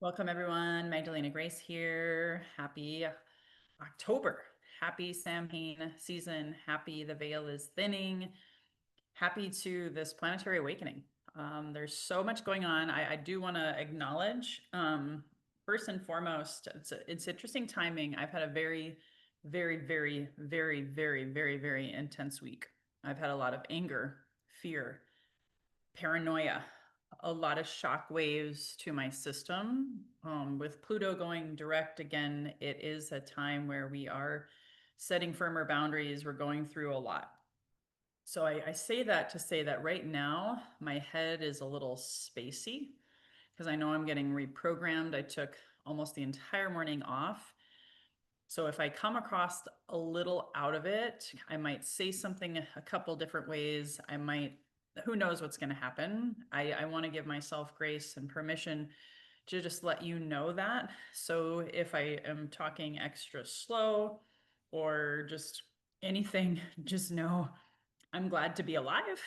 Welcome everyone. Magdalena Grace here. Happy October. Happy Samhain season. Happy the veil is thinning. Happy to this planetary awakening. There's so much going on. I do want to acknowledge, first and foremost, it's interesting timing. I've had a very, very, very, very, very, very, very intense week. I've had a lot of anger, fear, paranoia, a lot of shock waves to my system. With Pluto going direct again, it is a time where we are setting firmer boundaries. We're going through a lot. So I say that to say that right now, my head is a little spacey because I know I'm getting reprogrammed. I took almost the entire morning off. So if I come across a little out of it, I might say something a couple different ways. I might, who knows what's going to happen. I want to give myself grace and permission to just let you know that. So if I am talking extra slow or just anything, just know I'm glad to be alive.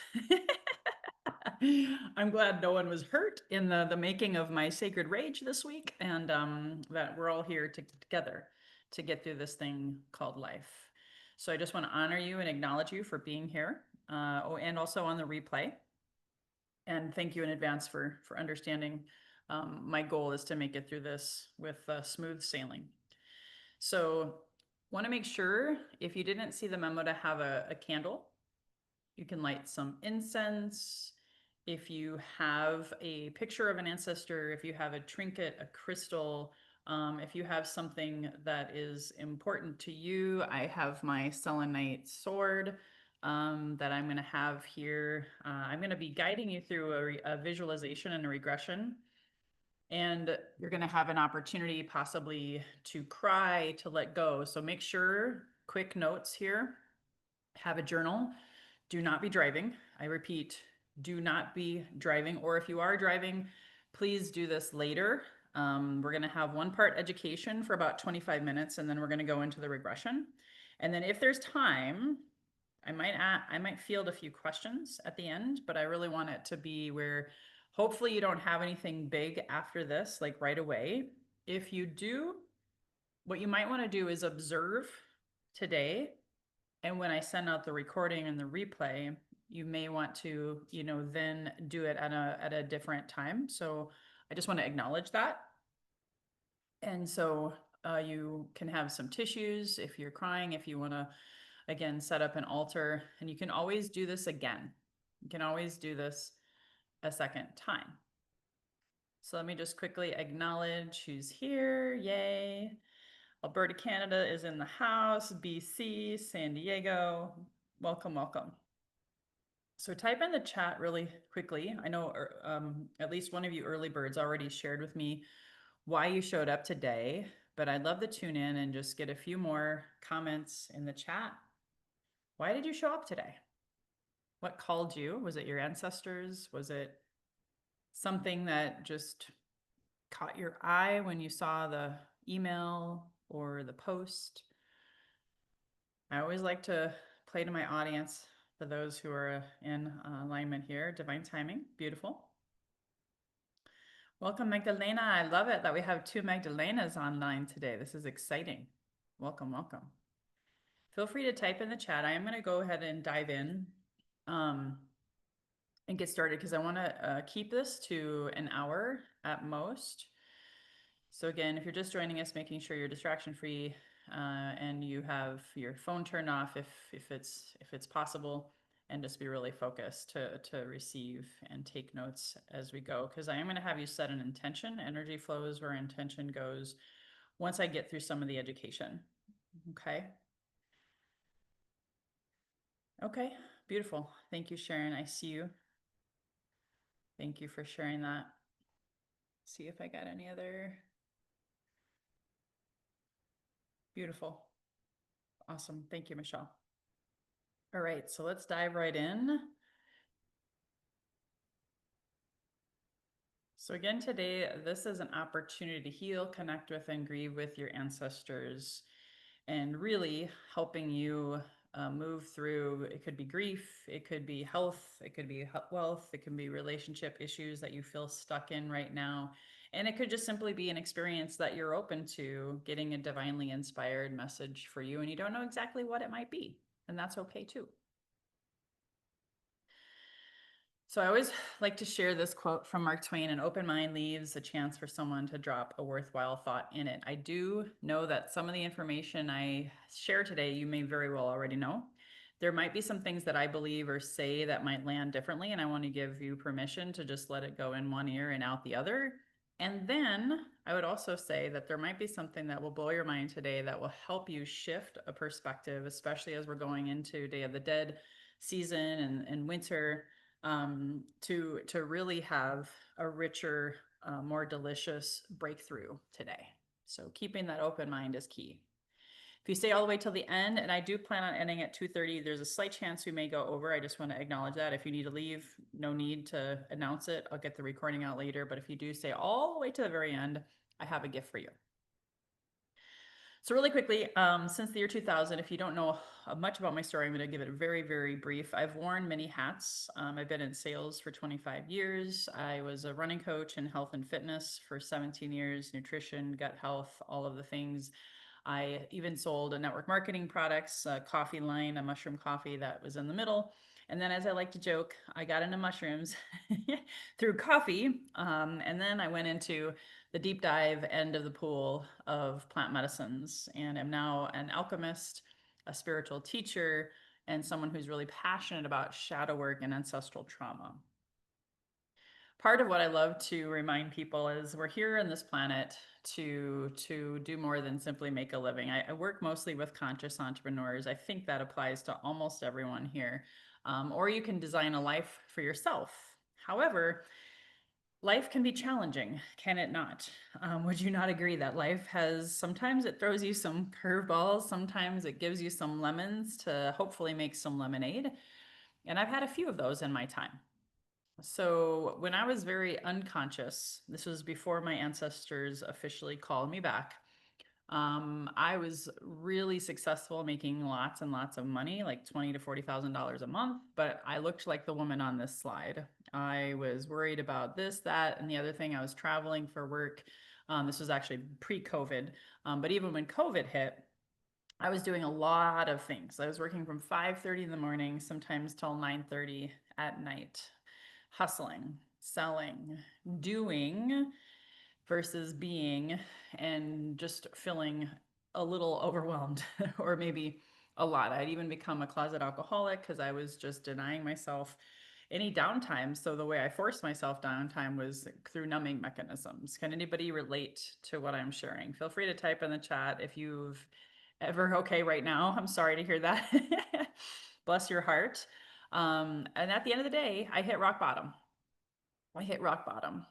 I'm glad no one was hurt in the making of my sacred rage this week, and that we're all here together to get through this thing called life. So I just want to honor you and acknowledge you for being here, and also on the replay. And thank you in advance for understanding. My goal is to make it through this with smooth sailing. So want to make sure if you didn't see the memo to have a candle, you can light some incense. If you have a picture of an ancestor, if you have a trinket, a crystal, if you have something that is important to you, I have my selenite sword that I'm going to have here. I'm going to be guiding you through a visualization and a regression. And you're going to have an opportunity possibly to cry, to let go. So make sure, quick notes here, have a journal. Do not be driving. I repeat, do not be driving. Or if you are driving, please do this later. We're going to have one part education for about 25 minutes, and then we're going to go into the regression. And then if there's time, I might field a few questions at the end, but I really want it to be where hopefully you don't have anything big after this, like right away. If you do, what you might want to do is observe today, and when I send out the recording and the replay, you may want to, then do it at a different time. So I just want to acknowledge that. And so you can have some tissues if you're crying, if you want to, again, set up an altar. And you can always do this again. You can always do this a second time. So let me just quickly acknowledge who's here. Yay. Alberta, Canada is in the house. BC, San Diego. Welcome, welcome. So type in the chat really quickly. I know at least one of you early birds already shared with me why you showed up today, but I'd love to tune in and just get a few more comments in the chat. Why did you show up today? What called you? Was it your ancestors? Was it something that just caught your eye when you saw the email or the post? I always like to play to my audience for those who are in alignment here. Divine timing, beautiful. Welcome, Magdalena. I love it that we have two Magdalenas online today. This is exciting. Welcome, welcome. Feel free to type in the chat. I am going to go ahead and dive in and get started because I want to keep this to an hour at most. So again, if you're just joining us, making sure you're distraction free and you have your phone turned off if it's possible, and just be really focused to receive and take notes as we go, because I am going to have you set an intention. Energy flows where intention goes once I get through some of the education. Okay. Okay, beautiful. Thank you, Sharon. I see you. Thank you for sharing that. See if I got any other. Beautiful. Awesome. Thank you, Michelle. All right, so let's dive right in. So again, today, this is an opportunity to heal, connect with, and grieve with your ancestors, and really helping you move through. It could be grief, it could be health, it could be wealth, it can be relationship issues that you feel stuck in right now. And it could just simply be an experience that you're open to getting a divinely inspired message for you, and you don't know exactly what it might be. And that's okay too. So I always like to share this quote from Mark Twain: an open mind leaves a chance for someone to drop a worthwhile thought in it. I do know that some of the information I share today, you may very well already know. There might be some things that I believe or say that might land differently, and I want to give you permission to just let it go in one ear and out the other. And then I would also say that there might be something that will blow your mind today that will help you shift a perspective, especially as we're going into Day of the Dead season and winter, to really have a richer, more delicious breakthrough today. So keeping that open mind is key. If you stay all the way till the end, and I do plan on ending at 2:30, there's a slight chance we may go over. I just want to acknowledge that. If you need to leave, no need to announce it. I'll get the recording out later. But if you do stay all the way to the very end, I have a gift for you. So really quickly, since the year 2000, if you don't know much about my story, I'm going to give it very, very brief. I've worn many hats. I've been in sales for 25 years. I was a running coach in health and fitness for 17 years, nutrition, gut health, all of the things. I even sold a network marketing products, a coffee line, a mushroom coffee that was in the middle. And then, as I like to joke, I got into mushrooms through coffee. And then I went into the deep dive end of the pool of plant medicines and am now an alchemist, a spiritual teacher, and someone who's really passionate about shadow work and ancestral trauma. Part of what I love to remind people is we're here on this planet to do more than simply make a living. I work mostly with conscious entrepreneurs. I think that applies to almost everyone here. Or you can design a life for yourself. However, life can be challenging, can it not? Would you not agree that life has sometimes it throws you some curveballs, sometimes it gives you some lemons to hopefully make some lemonade? And I've had a few of those in my time. So, when I was very unconscious, this was before my ancestors officially called me back. I was really successful making lots and lots of money, like $20,000 to $40,000 a month, but I looked like the woman on this slide. I was worried about this, that, and the other thing. I was traveling for work. This was actually pre-COVID, but even when COVID hit, I was doing a lot of things. I was working from 5:30 in the morning, sometimes till 9:30 at night, hustling, selling, doing versus being, and just feeling a little overwhelmed or maybe a lot. I'd even become a closet alcoholic because I was just denying myself any downtime. So the way I forced myself downtime was through numbing mechanisms. Can anybody relate to what I'm sharing? Feel free to type in the chat if you've ever okay right now. I'm sorry to hear that. Bless your heart. And at the end of the day, I hit rock bottom. I hit rock bottom.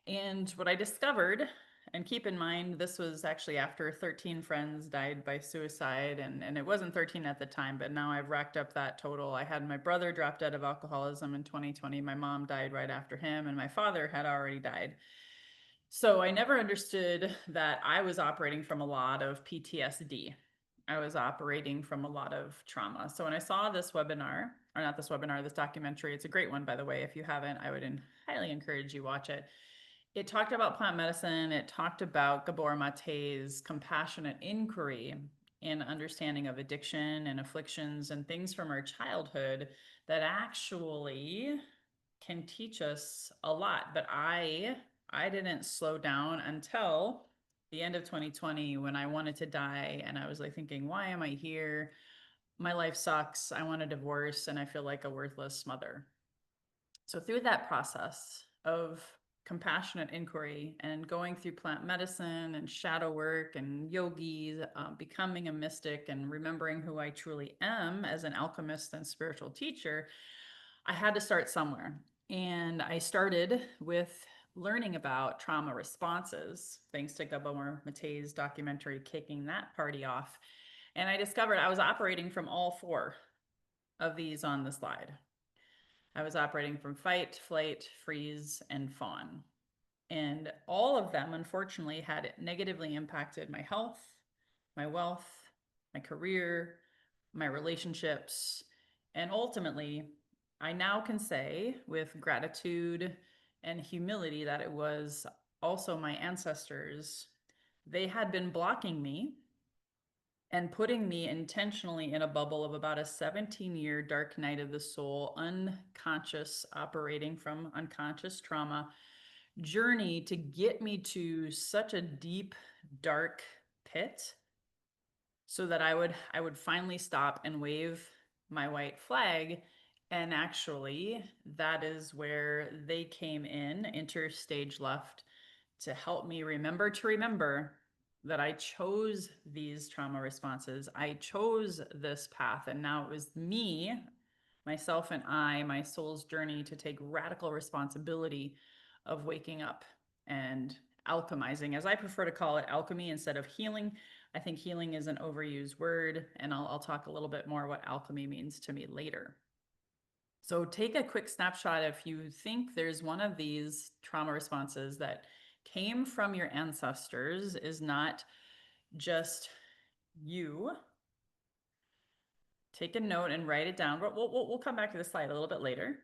And what I discovered, and keep in mind, this was actually after 13 friends died by suicide, and it wasn't 13 at the time, but now I've racked up that total. I had my brother drop dead of alcoholism in 2020. My mom died right after him, and my father had already died. So I never understood that I was operating from a lot of PTSD. I was operating from a lot of trauma. So when I saw this webinar, or not this webinar, this documentary, it's a great one, by the way. If you haven't, I would highly encourage you watch it. It talked about plant medicine. It talked about Gabor Mate's compassionate inquiry and understanding of addiction and afflictions and things from our childhood that actually can teach us a lot. But I didn't slow down until the end of 2020 when I wanted to die, and I was like thinking, why am I here? My life sucks. I want a divorce and I feel like a worthless mother. So through that process of compassionate inquiry and going through plant medicine and shadow work and yogis, becoming a mystic and remembering who I truly am as an alchemist and spiritual teacher, I had to start somewhere. And I started with learning about trauma responses, thanks to Gabor Mate's documentary Kicking That Party Off. And I discovered I was operating from all four of these on the slide. I was operating from fight, flight, freeze, and fawn. And all of them, unfortunately, had negatively impacted my health, my wealth, my career, my relationships. And ultimately, I now can say with gratitude and humility that it was also my ancestors, they had been blocking me and putting me intentionally in a bubble of about a 17-year dark night of the soul, unconscious, operating from unconscious trauma journey to get me to such a deep, dark pit so that I would finally stop and wave my white flag. And actually, that is where they came in, interstage left, to help me remember to remember that I chose these trauma responses. I chose this path. And now it was me, myself, and I, my soul's journey to take radical responsibility of waking up and alchemizing, as I prefer to call it, alchemy instead of healing. I think healing is an overused word, and I'll talk a little bit more what alchemy means to me later. So take a quick snapshot if you think there's one of these trauma responses that came from your ancestors, is not just you. Take a note and write it down. We'll come back to the slide a little bit later.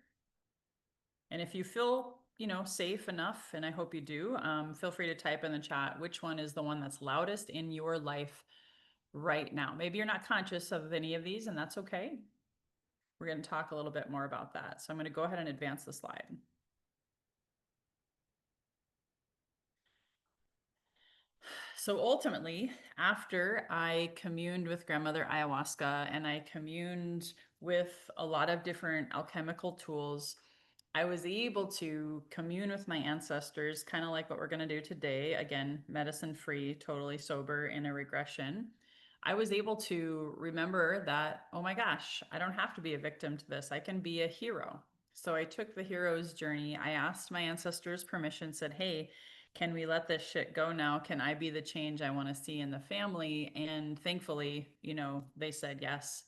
And if you feel, safe enough, and I hope you do, feel free to type in the chat which one is the one that's loudest in your life right now. Maybe you're not conscious of any of these, and that's okay. We're going to talk a little bit more about that. So I'm going to go ahead and advance the slide. So ultimately, after I communed with grandmother ayahuasca and I communed with a lot of different alchemical tools, I was able to commune with my ancestors, kind of like what we're going to do today. Again, medicine free, totally sober in a regression. I was able to remember that, oh my gosh, I don't have to be a victim to this. I can be a hero. So I took the hero's journey. I asked my ancestors permission, said, hey, can we let this shit go now? Can I be the change I want to see in the family? And thankfully, they said yes.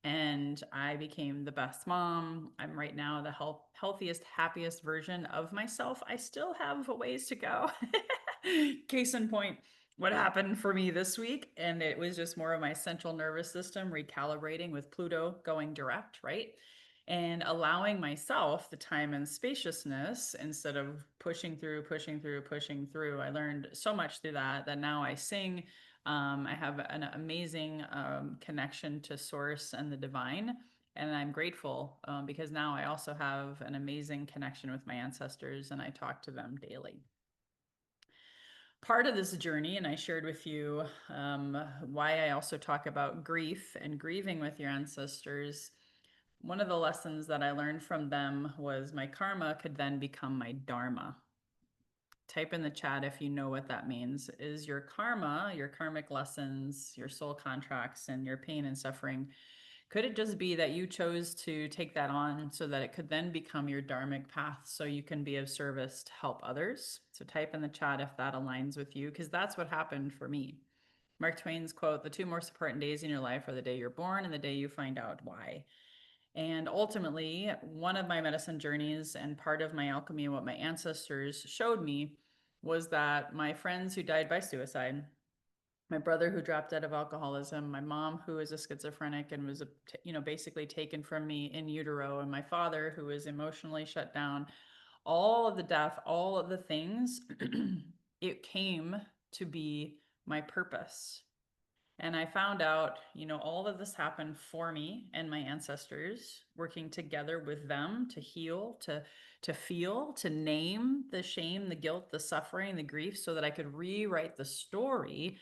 And I became the best mom. I'm right now the healthiest, happiest version of myself. I still have a ways to go. Case in point, what happened for me this week, and it was just more of my central nervous system recalibrating with Pluto going direct, right? And allowing myself the time and spaciousness instead of pushing through, pushing through, pushing through. I learned so much through that now I sing. I have an amazing connection to source and the divine. And I'm grateful because now I also have an amazing connection with my ancestors and I talk to them daily. Part of this journey, and I shared with you why I also talk about grief and grieving with your ancestors. One of the lessons that I learned from them was my karma could then become my dharma. Type in the chat if you know what that means. Is your karma, your karmic lessons, your soul contracts, and your pain and suffering, could it just be that you chose to take that on so that it could then become your dharmic path so you can be of service to help others? So type in the chat if that aligns with you, because that's what happened for me. Mark Twain's quote, the two most important days in your life are the day you're born and the day you find out why. And ultimately, one of my medicine journeys and part of my alchemy and what my ancestors showed me was that my friends who died by suicide, my brother who dropped out of alcoholism, my mom who is a schizophrenic and was, basically taken from me in utero, and my father who was emotionally shut down, all of the death, all of the things, it came to be my purpose. And I found out, all of this happened for me and my ancestors, working together with them to heal, to feel, to name the shame, the guilt, the suffering, the grief, so that I could rewrite the story.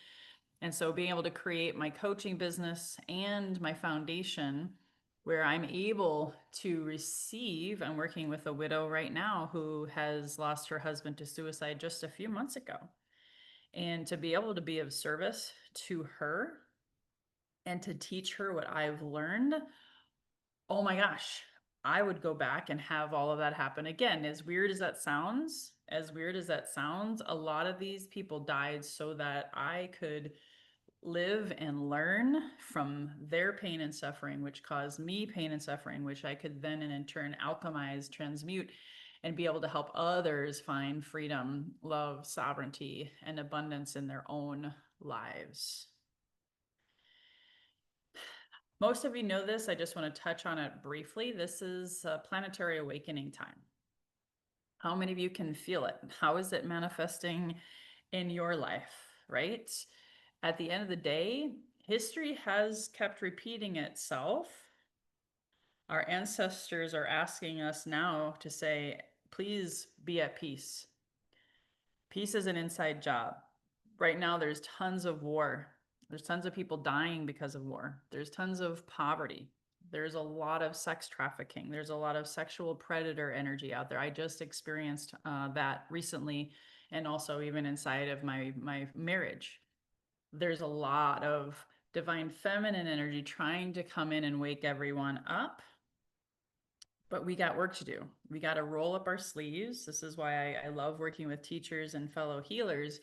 And so being able to create my coaching business and my foundation where I'm able to receive. I'm working with a widow right now who has lost her husband to suicide just a few months ago. And to be able to be of service to her and to teach her what I've learned, oh my gosh, I would go back and have all of that happen again. As weird as that sounds, a lot of these people died so that I could live and learn from their pain and suffering, which caused me pain and suffering, which I could then and in turn alchemize, transmute, and be able to help others find freedom, love, sovereignty, and abundance in their own lives. Most of you know this. I just want to touch on it briefly. This is planetary awakening time. How many of you can feel it? How is it manifesting in your life, right? At the end of the day, history has kept repeating itself. Our ancestors are asking us now to say, please be at peace. Peace is an inside job. Right now, there's tons of war. There's tons of people dying because of war. There's tons of poverty. There's a lot of sex trafficking. There's a lot of sexual predator energy out there. I just experienced that recently, and also even inside of my marriage. There's a lot of divine feminine energy trying to come in and wake everyone up, but we got work to do. We got to roll up our sleeves. This is why I love working with teachers and fellow healers,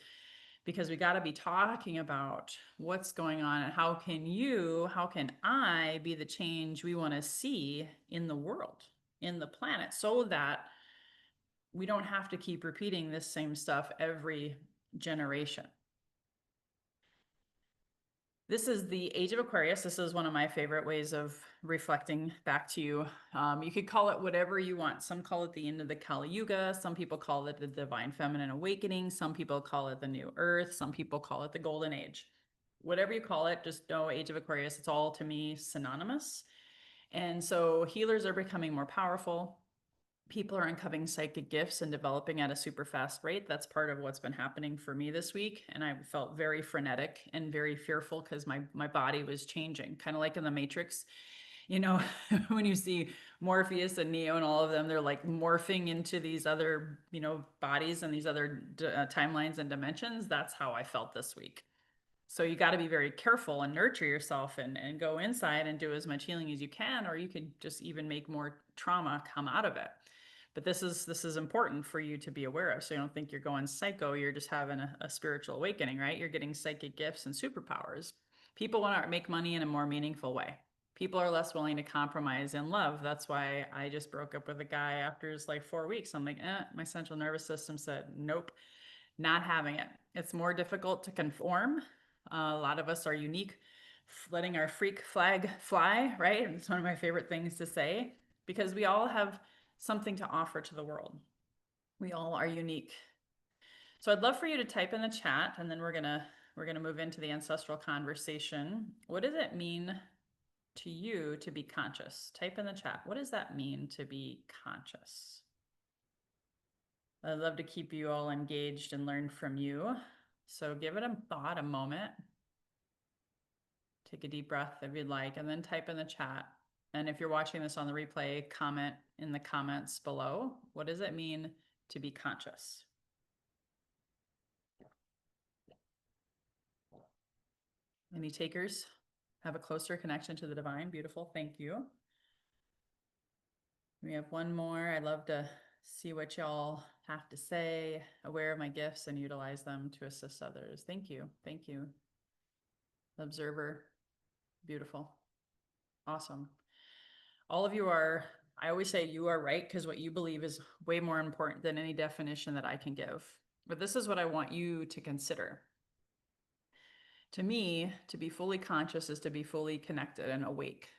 because we got to be talking about what's going on and how can I be the change we want to see in the world, in the planet, so that we don't have to keep repeating this same stuff every generation. This is the Age of Aquarius. This is one of my favorite ways of reflecting back to you. You could call it whatever you want. Some call it the end of the Kali Yuga. Some people call it the Divine Feminine Awakening. Some people call it the New Earth. Some people call it the Golden Age. Whatever you call it, just know Age of Aquarius. It's all, to me, synonymous. And so healers are becoming more powerful. People are uncovering psychic gifts and developing at a super fast rate. That's part of what's been happening for me this week. And I felt very frenetic and very fearful because my body was changing, kind of like in the Matrix. You know, when you see Morpheus and Neo and all of them, they're like morphing into these other, bodies and these other timelines and dimensions. That's how I felt this week. So you got to be very careful and nurture yourself and go inside and do as much healing as you can, or you could just even make more trauma come out of it. But this is important for you to be aware of. So you don't think you're going psycho, you're just having a spiritual awakening, right? You're getting psychic gifts and superpowers. People want to make money in a more meaningful way. People are less willing to compromise in love. That's why I just broke up with a guy after just like 4 weeks. I'm like, my central nervous system said, nope, not having it. It's more difficult to conform. A lot of us are unique, letting our freak flag fly, right? It's one of my favorite things to say, because we all have something to offer to the world. We all are unique. So I'd love for you to type in the chat, and then we're gonna move into the ancestral conversation. What does it mean to you to be conscious? Type in the chat. What does that mean to be conscious? I'd love to keep you all engaged and learn from you. So give it a thought, a moment. Take a deep breath if you'd like, and then type in the chat. And if you're watching this on the replay, comment in the comments below. What does it mean to be conscious? Any takers? Have a closer connection to the divine. Beautiful. Thank you. We have one more. I'd love to see what y'all have to say. Aware of my gifts and utilize them to assist others. Thank you. Thank you. Observer. Beautiful. Awesome. All of you are, I always say you are right, because what you believe is way more important than any definition that I can give. But this is what I want you to consider. To me, to be fully conscious is to be fully connected and awake.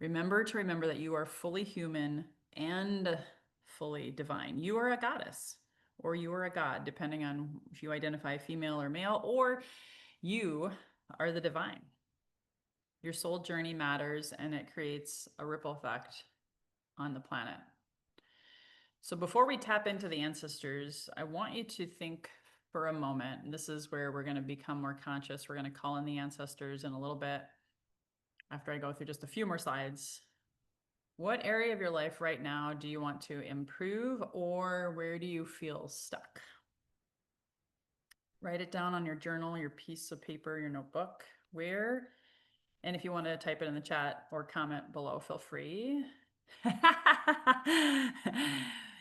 Remember that you are fully human and fully divine. You are a goddess, or you are a god, depending on if you identify female or male, or you are the divine. Your soul journey matters, and it creates a ripple effect on the planet. So before we tap into the ancestors, I want you to think for a moment, and this is where we're going to become more conscious. We're going to call in the ancestors in a little bit after I go through just a few more slides. What area of your life right now do you want to improve, or where do you feel stuck? Write it down on your journal, your piece of paper, your notebook. Where, and if you want to type it in the chat or comment below, feel free.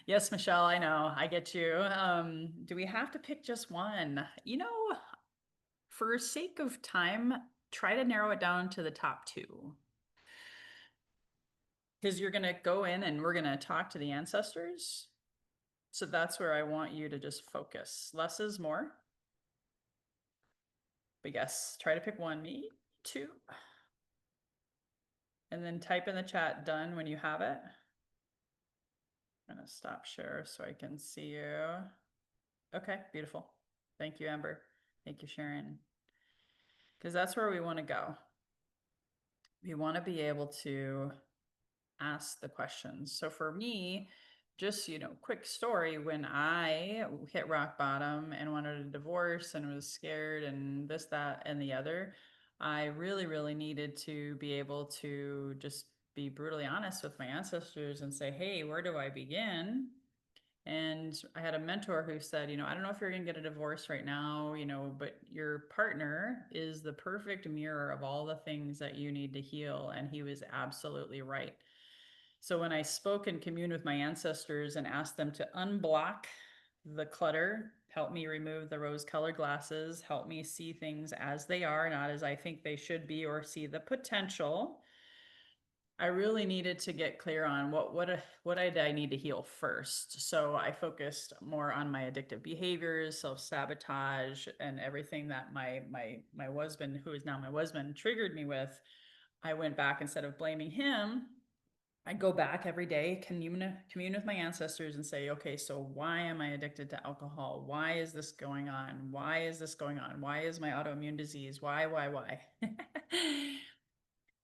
Yes, Michelle, I know, I get you. Do we have to pick just one? For sake of time, try to narrow it down to the top two. Because you're going to go in and we're going to talk to the ancestors. So that's where I want you to just focus. Less is more. But yes, try to pick one. Me too. And then type in the chat done when you have it. gonna stop share so I can see you. Okay, beautiful. Thank you, Amber. Thank you, Sharon. Because that's where we want to go. We want to be able to ask the questions. So for me, just, quick story, when I hit rock bottom and wanted a divorce and was scared and this, that, and the other, I really, really needed to be able to just be brutally honest with my ancestors and say, hey, where do I begin? And I had a mentor who said, I don't know if you're going to get a divorce right now, but your partner is the perfect mirror of all the things that you need to heal. And he was absolutely right. So when I spoke and communed with my ancestors and asked them to unblock the clutter, help me remove the rose colored glasses, help me see things as they are, not as I think they should be, or see the potential, I really needed to get clear on what did I need to heal first. So I focused more on my addictive behaviors, self-sabotage, and everything that my husband, who is now my husband, triggered me with. I went back, instead of blaming him, I go back every day, commune with my ancestors and say, okay, so why am I addicted to alcohol? Why is this going on? Why is this going on? Why is my autoimmune disease? Why?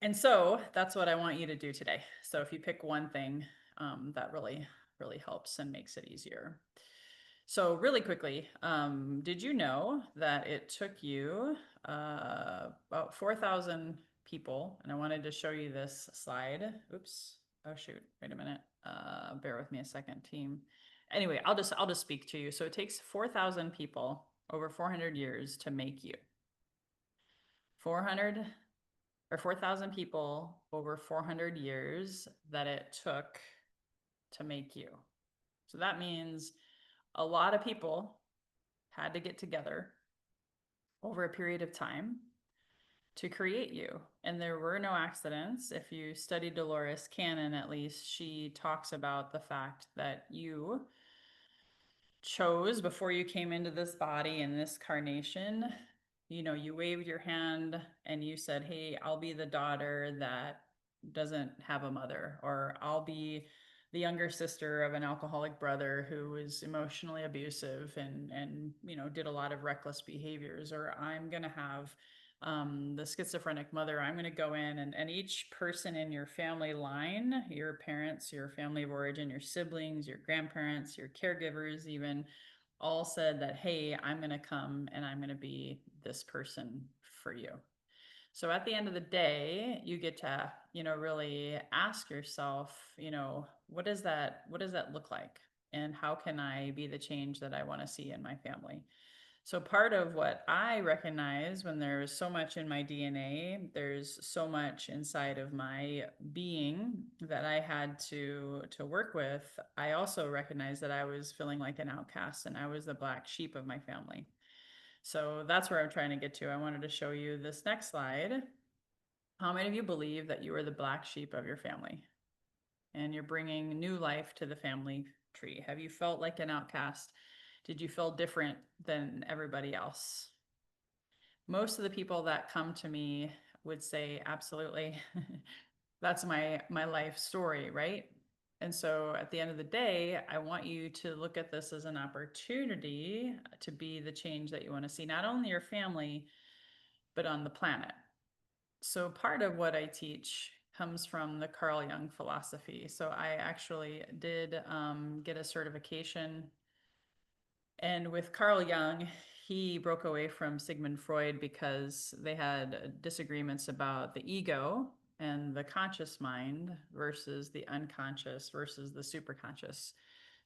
And so that's what I want you to do today. So if you pick one thing, that really, really helps and makes it easier. So really quickly, did you know that it took you about 4,000 people, and I wanted to show you this slide. Oops. Oh shoot, wait a minute. Bear with me a second, team. Anyway, I'll just speak to you. So it takes 4,000 people over 400 years to make you. 400 or 4,000 people over 400 years that it took to make you. So that means a lot of people had to get together over a period of time to create you. And there were no accidents. If you study Dolores Cannon, at least, she talks about the fact that you chose, before you came into this body in this carnation, you waved your hand and you said, hey, I'll be the daughter that doesn't have a mother, or I'll be the younger sister of an alcoholic brother who was emotionally abusive and did a lot of reckless behaviors, or I'm going to have the schizophrenic mother. I'm going to go in, and each person in your family line, your parents, your family of origin, your siblings, your grandparents, your caregivers, even, all said that, hey, I'm going to come and I'm going to be this person for you. So at the end of the day, you get to, really ask yourself, what does that look like? And how can I be the change that I want to see in my family? So part of what I recognize, when there's so much in my DNA, there's so much inside of my being that I had to work with. I also recognize that I was feeling like an outcast and I was the black sheep of my family. So that's where I'm trying to get to. I wanted to show you this next slide. How many of you believe that you are the black sheep of your family and you're bringing new life to the family tree? Have you felt like an outcast? Did you feel different than everybody else? Most of the people that come to me would say, absolutely, that's my life story, right? And so at the end of the day, I want you to look at this as an opportunity to be the change that you want to see, not only your family, but on the planet. So part of what I teach comes from the Carl Jung philosophy. So I actually did get a certification. And with Carl Jung, he broke away from Sigmund Freud because they had disagreements about the ego and the conscious mind versus the unconscious versus the superconscious.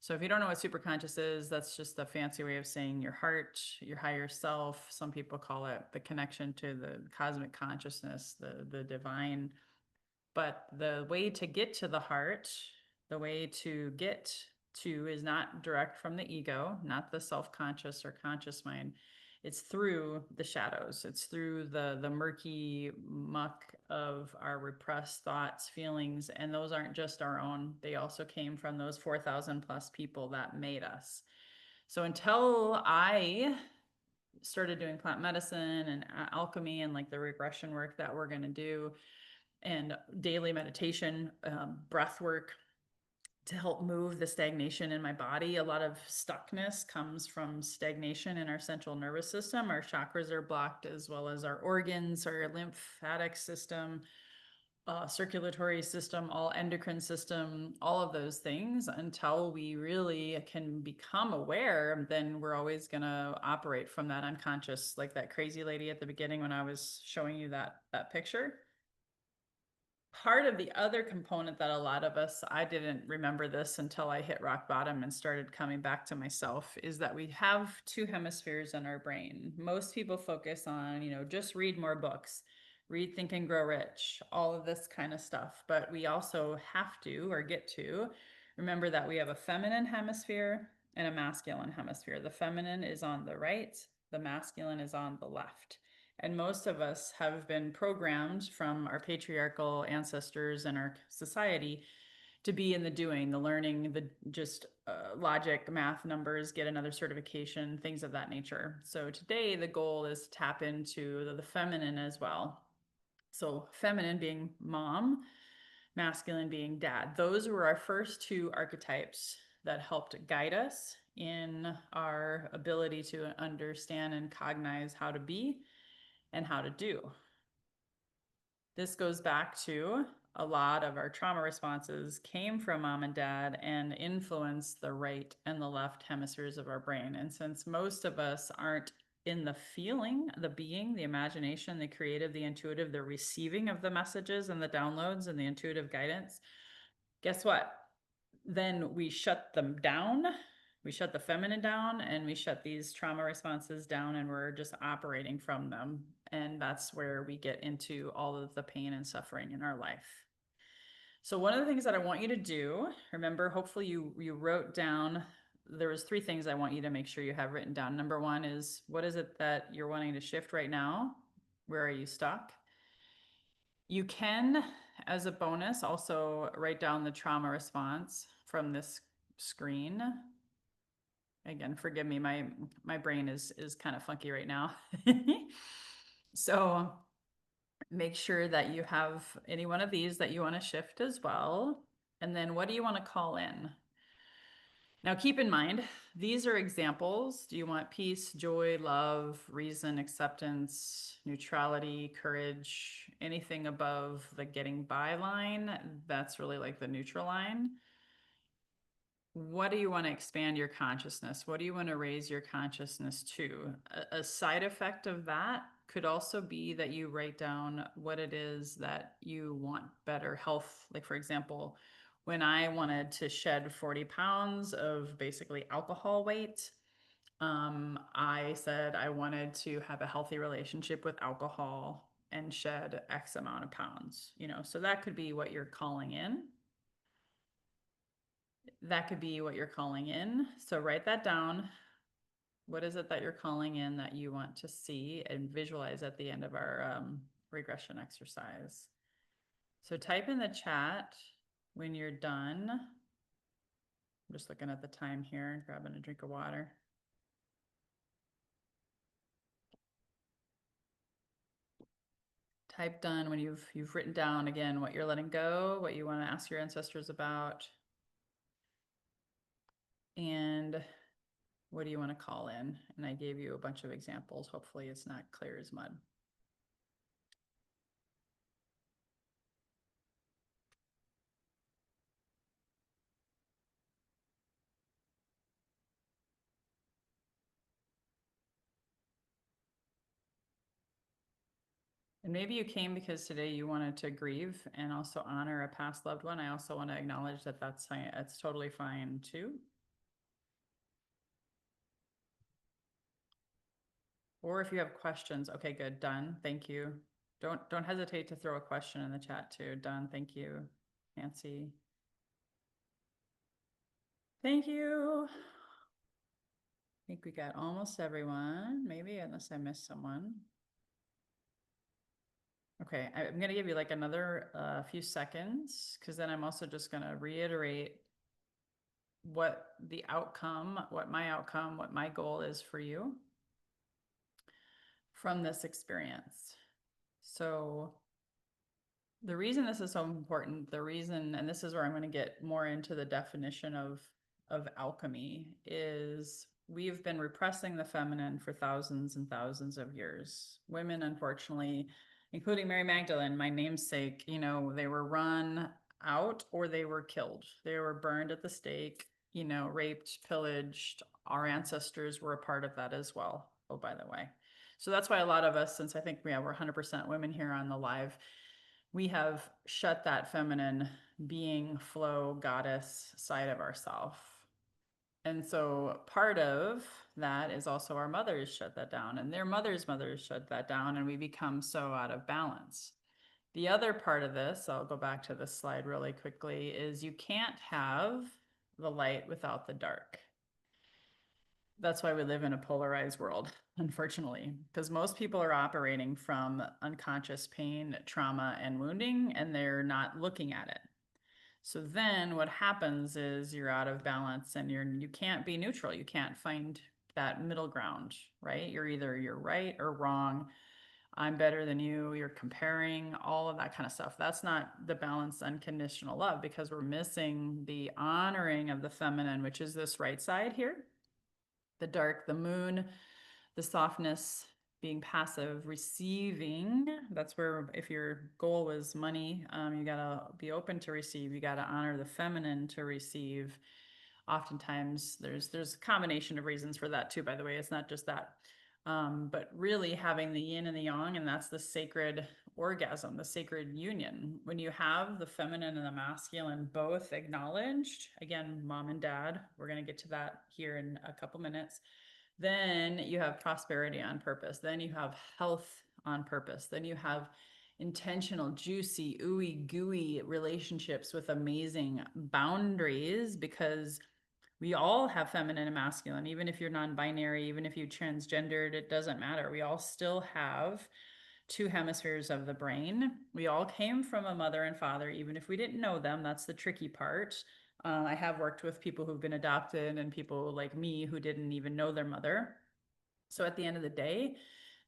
So if you don't know what superconscious is, that's just a fancy way of saying your heart, your higher self. Some people call it the connection to the cosmic consciousness, the divine. But the way to get to the heart, the way to get to, is not direct from the ego, not the self-conscious or conscious mind. It's through the shadows. It's through the murky muck of our repressed thoughts, feelings, and those aren't just our own. They also came from those 4,000 plus people that made us. So until I started doing plant medicine and alchemy and like the regression work that we're going to do, and daily meditation, breath work, to help move the stagnation in my body. A lot of stuckness comes from stagnation in our central nervous system. Our chakras are blocked, as well as our organs, our lymphatic system, circulatory system, all endocrine system, all of those things. Until we really can become aware, then we're always going to operate from that unconscious, like that crazy lady at the beginning when I was showing you that picture. Part of the other component that a lot of us, I didn't remember this until I hit rock bottom and started coming back to myself, is that we have two hemispheres in our brain. Most people focus on, just read more books, read, think, and grow rich, all of this kind of stuff. But we also have to, or get to, remember that we have a feminine hemisphere and a masculine hemisphere. The feminine is on the right, the masculine is on the left. And most of us have been programmed from our patriarchal ancestors and our society to be in the doing, the learning, the just logic, math, numbers, get another certification, things of that nature. So today the goal is to tap into the feminine as well. So feminine being mom, masculine being dad. Those were our first two archetypes that helped guide us in our ability to understand and cognize how to be and how to do. This goes back to a lot of our trauma responses came from mom and dad and influenced the right and the left hemispheres of our brain. And since most of us aren't in the feeling, the being, the imagination, the creative, the intuitive, the receiving of the messages and the downloads and the intuitive guidance, guess what? Then we shut them down. We shut the feminine down and we shut these trauma responses down, and we're just operating from them. And that's where we get into all of the pain and suffering in our life. So one of the things that I want you to do, remember, hopefully you wrote down, there was 3 things I want you to make sure you have written down. Number 1 is, what is it that you're wanting to shift right now? Where are you stuck? You can, as a bonus, also write down the trauma response from this screen. Again, forgive me, my brain is kind of funky right now. So make sure that you have any one of these that you want to shift as well. And then what do you want to call in? Now keep in mind, these are examples. Do you want peace, joy, love, reason, acceptance, neutrality, courage, anything above the getting by line? That's really like the neutral line. What do you want to expand your consciousness? What do you want to raise your consciousness to? A side effect of that could also be that you write down what it is that you want better health. Like, for example, when I wanted to shed 40 pounds of basically alcohol weight, I said I wanted to have a healthy relationship with alcohol and shed X amount of pounds, so that could be what you're calling in. That could be what you're calling in. So write that down. What is it that you're calling in that you want to see and visualize at the end of our regression exercise? So type in the chat when you're done. I'm just looking at the time here, grabbing a drink of water. Type done when you've written down again what you're letting go, what you want to ask your ancestors about, and what do you want to call in? And I gave you a bunch of examples. Hopefully it's not clear as mud. And maybe you came because today you wanted to grieve and also honor a past loved one. I also want to acknowledge that it's totally fine too. Or if you have questions, okay, good, done, thank you. Don't hesitate to throw a question in the chat too. Done, thank you, Nancy. Thank you. I think we got almost everyone, maybe, unless I missed someone. Okay, I'm gonna give you like another few seconds, because then I'm also just gonna reiterate what the outcome, what my goal is for you from this experience. So The reason this is so important, the reason, and this is where I'm going to get more into the definition of alchemy, is we've been repressing the feminine for thousands and thousands of years. Women, unfortunately, including Mary Magdalene, my namesake, they were run out or they were killed. They were burned at the stake, raped, pillaged. Our ancestors were a part of that as well. Oh, by the way. So that's why a lot of us, since I think we're 100% women here on the live, we have shut that feminine being, flow, goddess side of ourself. And so part of that is also our mothers shut that down, and their mothers' mothers shut that down, and we become so out of balance. The other part of this, I'll go back to this slide really quickly, is you can't have the light without the dark. That's why we live in a polarized world, unfortunately, because most people are operating from unconscious pain, trauma, and wounding, and they're not looking at it. So then what happens is you're out of balance and you can't be neutral. You can't find that middle ground, right? You're right or wrong. I'm better than you. You're comparing, all of that kind of stuff. That's not the balanced unconditional love, because we're missing the honoring of the feminine, which is this right side here, the dark, the moon, the softness, being passive, receiving. That's where, if your goal was money, you gotta be open to receive. You gotta honor the feminine to receive. Oftentimes, there's a combination of reasons for that too. By the way, it's not just that, but really having the yin and the yang, and that's the sacred orgasm, the sacred union. When you have the feminine and the masculine both acknowledged, again, mom and dad. We're gonna get to that here in a couple minutes. Then you have prosperity on purpose. Then you have health on purpose. Then you have intentional, juicy, ooey gooey relationships with amazing boundaries, because we all have feminine and masculine. Even if you're non-binary, even if you transgendered, it doesn't matter. We all still have two hemispheres of the brain. We all came from a mother and father, even if we didn't know them. That's the tricky part. I have worked with people who've been adopted and people like me who didn't even know their mother. So at the end of the day,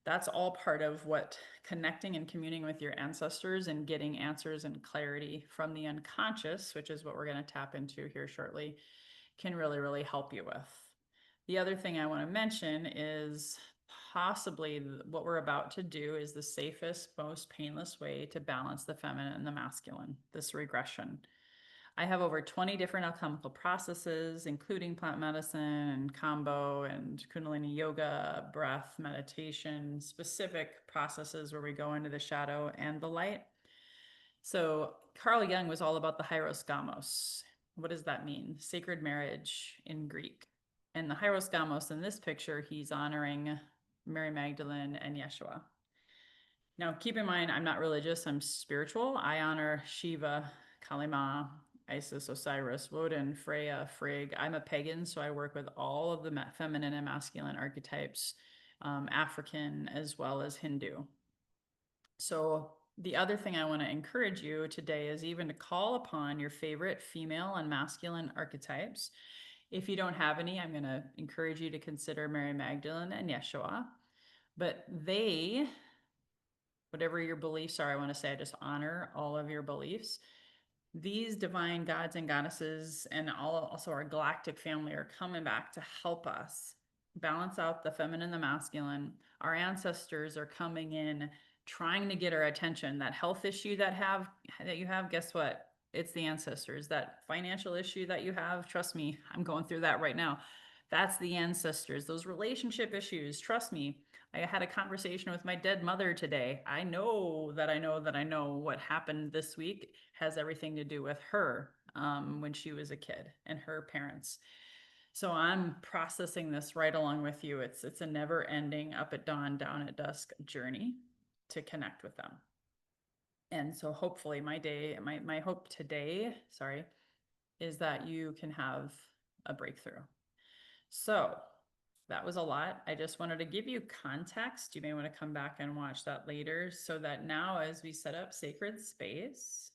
that's all part of what connecting and communing with your ancestors and getting answers and clarity from the unconscious, which is what we're going to tap into here shortly, can really, really help you with. The other thing I want to mention is possibly what we're about to do is the safest, most painless way to balance the feminine and the masculine, this regression. I have over 20 different alchemical processes, including plant medicine and combo and Kundalini yoga, breath, meditation, specific processes where we go into the shadow and the light. So Carl Jung was all about the hieros gamos. What does that mean? Sacred marriage in Greek. And the hieros gamos in this picture, he's honoring Mary Magdalene and Yeshua. Now, keep in mind, I'm not religious, I'm spiritual. I honor Shiva, Kali Ma, Isis, Osiris, Woden, Freya, Frigg. I'm a pagan, so I work with all of the feminine and masculine archetypes, African as well as Hindu. So the other thing I want to encourage you today is even to call upon your favorite female and masculine archetypes. If you don't have any, I'm going to encourage you to consider Mary Magdalene and Yeshua. But they, whatever your beliefs are, I want to say I just honor all of your beliefs. These divine gods and goddesses and also our galactic family are coming back to help us balance out the feminine and the masculine. Our ancestors are coming in trying to get our attention. That health issue that you have, guess what? It's the ancestors. That financial issue that you have, trust me, I'm going through that right now. That's the ancestors. Those relationship issues, trust me. I had a conversation with my dead mother today. I know what happened this week has everything to do with her when she was a kid and her parents. So I'm processing this right along with you. It's a never ending up at dawn, down at dusk journey to connect with them. And so hopefully my hope today, is that you can have a breakthrough. So that was a lot. I just wanted to give you context. You may want to come back and watch that later, so that now as we set up sacred space,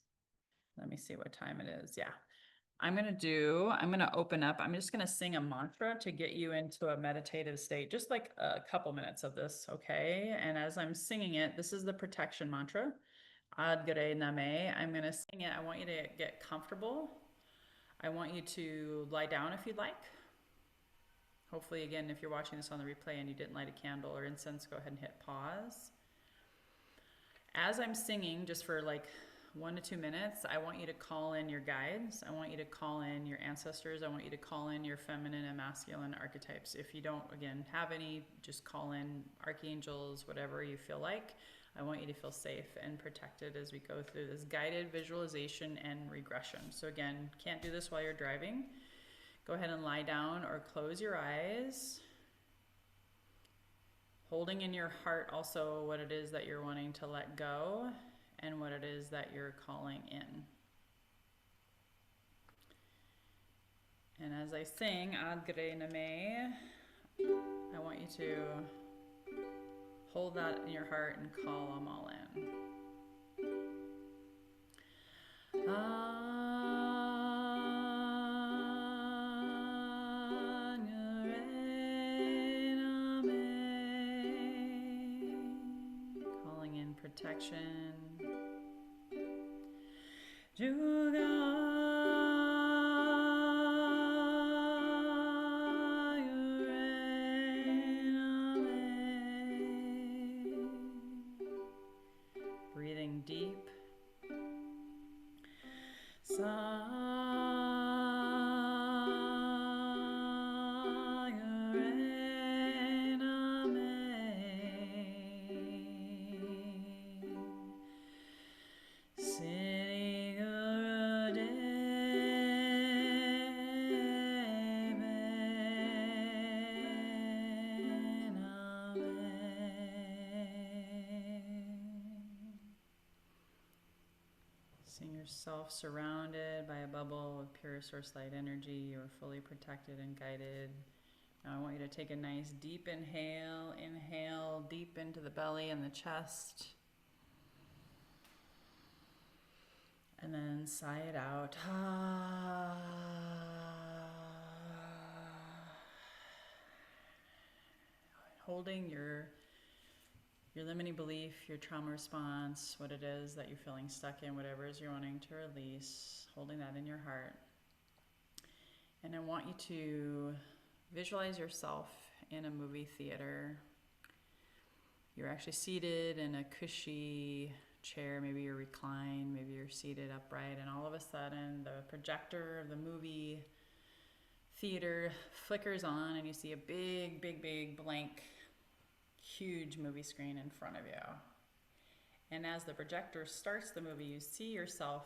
let me see what time it is. Yeah. I'm going to open up. I'm just going to sing a mantra to get you into a meditative state, just like a couple minutes of this. Okay. And as I'm singing it, this is the protection mantra. Adgre Name. I'm going to sing it. I want you to get comfortable. I want you to lie down if you'd like. Hopefully, again, if you're watching this on the replay and you didn't light a candle or incense, go ahead and hit pause. As I'm singing, just for like 1 to 2 minutes, I want you to call in your guides. I want you to call in your ancestors. I want you to call in your feminine and masculine archetypes. If you don't, again, have any, just call in archangels, whatever you feel like. I want you to feel safe and protected as we go through this guided visualization and regression. So again, can't do this while you're driving. Go ahead and lie down or close your eyes. Holding in your heart also what it is that you're wanting to let go and what it is that you're calling in. And as I sing Adgre Name, I want you to hold that in your heart and call them all in. Calling in protection. Breathing deep. Seeing yourself surrounded by a bubble of pure source light energy. You are fully protected and guided. Now I want you to take a nice deep inhale. Inhale deep into the belly and the chest. And then sigh it out. Holding your limiting belief, your trauma response, what it is that you're feeling stuck in, whatever it is you're wanting to release, holding that in your heart. And I want you to visualize yourself in a movie theater. You're actually seated in a cushy chair, maybe you're reclined, maybe you're seated upright, and all of a sudden the projector of the movie theater flickers on and you see a big, big, big blank huge movie screen in front of you. And as the projector starts the movie, you see yourself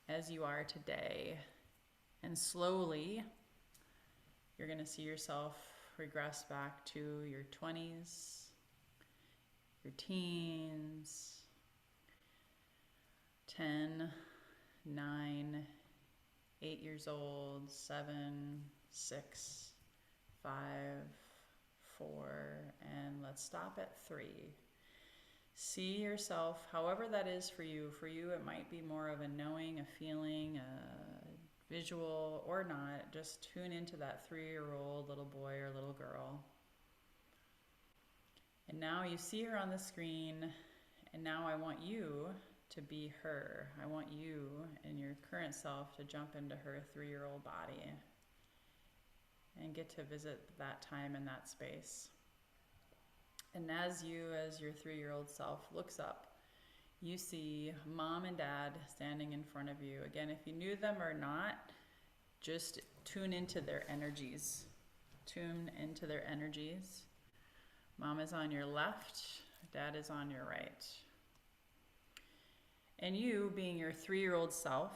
as you are today. And slowly, you're going to see yourself regress back to your 20s, your teens, 10, 9, 8 years old, 7, 6, 5, 4, and let's stop at 3. See yourself, however that is for you. For you, it might be more of a knowing, a feeling, a visual, or not. Just tune into that 3-year-old little boy or little girl. And now you see her on the screen, and now I want you to be her. I want you and your current self to jump into her 3-year-old body and get to visit that time and that space. And as your 3-year-old self looks up, you see mom and dad standing in front of you. Again, if you knew them or not, just tune into their energies. Tune into their energies. Mom is on your left, dad is on your right. And you, being your 3-year-old self,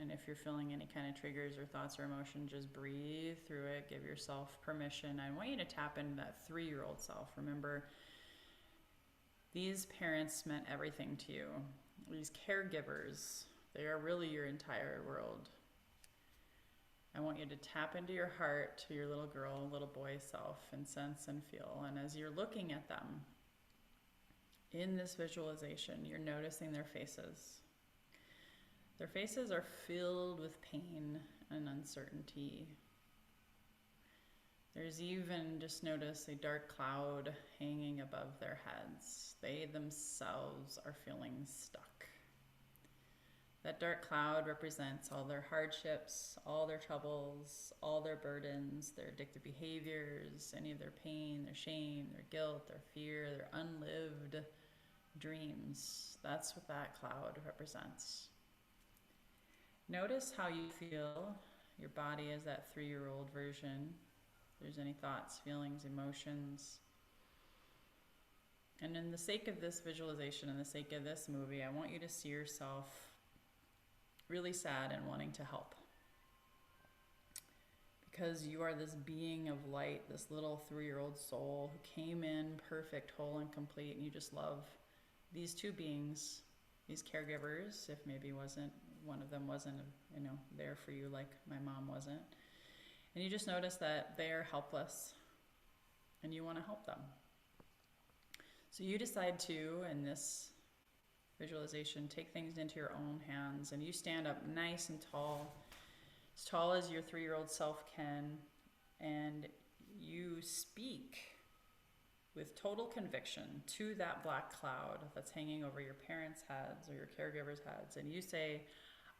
and if you're feeling any kind of triggers or thoughts or emotion, just breathe through it. Give yourself permission. I want you to tap into that 3-year-old self. Remember, these parents meant everything to you. These caregivers, they are really your entire world. I want you to tap into your heart, to your little girl, little boy self, and sense and feel. And as you're looking at them, in this visualization, you're noticing their faces. Their faces are filled with pain and uncertainty. There's even, just notice, a dark cloud hanging above their heads. They themselves are feeling stuck. That dark cloud represents all their hardships, all their troubles, all their burdens, their addictive behaviors, any of their pain, their shame, their guilt, their fear, their unlived dreams. That's what that cloud represents. Notice how you feel your body as that 3-year-old version. If there's any thoughts, feelings, emotions. And in the sake of this visualization, in the sake of this movie, I want you to see yourself really sad and wanting to help. Because you are this being of light, this little 3-year-old soul who came in perfect, whole, and complete, and you just love these two beings, these caregivers, if maybe one of them wasn't, there for you like my mom wasn't. And you just notice that they are helpless and you want to help them. So you decide to, in this visualization, take things into your own hands, and you stand up nice and tall, as tall as your 3-year-old self can, and you speak with total conviction to that black cloud that's hanging over your parents' heads or your caregivers' heads, and you say,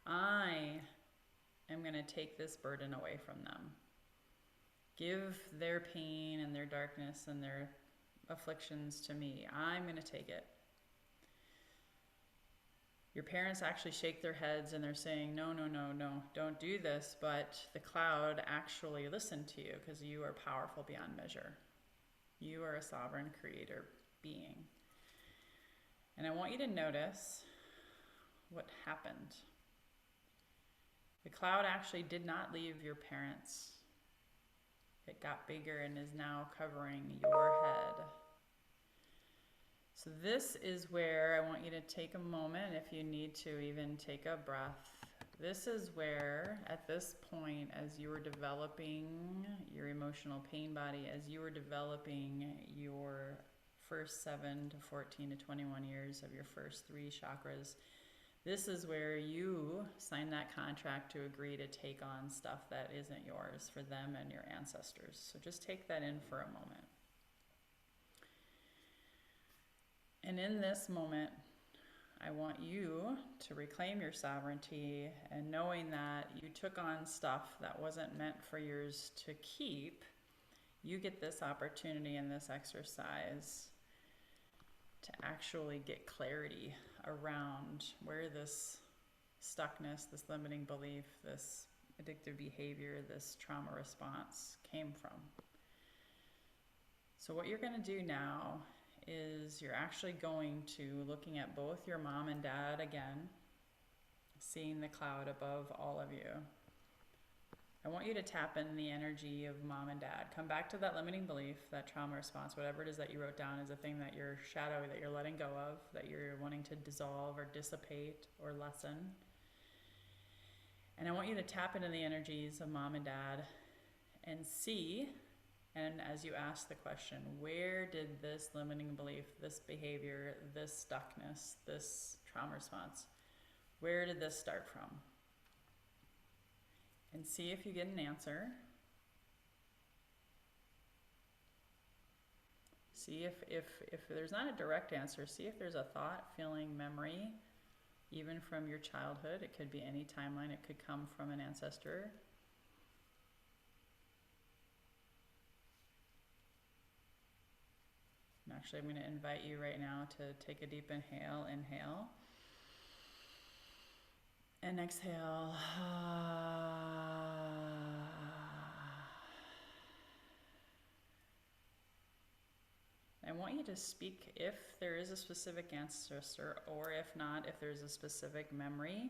I am going to take this burden away from them. Give their pain and their darkness and their afflictions to me. I'm going to take it. Your parents actually shake their heads and they're saying, no, don't do this. But the cloud actually listened to you because you are powerful beyond measure. You are a sovereign creator being. And I want you to notice what happened. The cloud actually did not leave your parents. It got bigger and is now covering your head. So this is where I want you to take a moment, if you need to even take a breath. This is where, at this point, as you were developing your emotional pain body, as you were developing your first 7 to 14 to 21 years of your first 3 chakras, this is where you sign that contract to agree to take on stuff that isn't yours for them and your ancestors. So just take that in for a moment. And in this moment, I want you to reclaim your sovereignty, and knowing that you took on stuff that wasn't meant for yours to keep, you get this opportunity in this exercise to actually get clarity around where this stuckness, this limiting belief, this addictive behavior, this trauma response came from. So what you're going to do now is you're actually going to looking at both your mom and dad again, seeing the cloud above all of you. I want you to tap in the energy of mom and dad. Come back to that limiting belief, that trauma response, whatever it is that you wrote down is a thing that you're shadowing, that you're letting go of, that you're wanting to dissolve or dissipate or lessen. And I want you to tap into the energies of mom and dad and see, and as you ask the question, where did this limiting belief, this behavior, this stuckness, this trauma response, where did this start from? And see if you get an answer. See if there's not a direct answer, see if there's a thought, feeling, memory, even from your childhood. It could be any timeline. It could come from an ancestor. And actually, I'm going to invite you right now to take a deep inhale. Inhale. And exhale. I want you to speak if there is a specific ancestor, or if not, if there's a specific memory.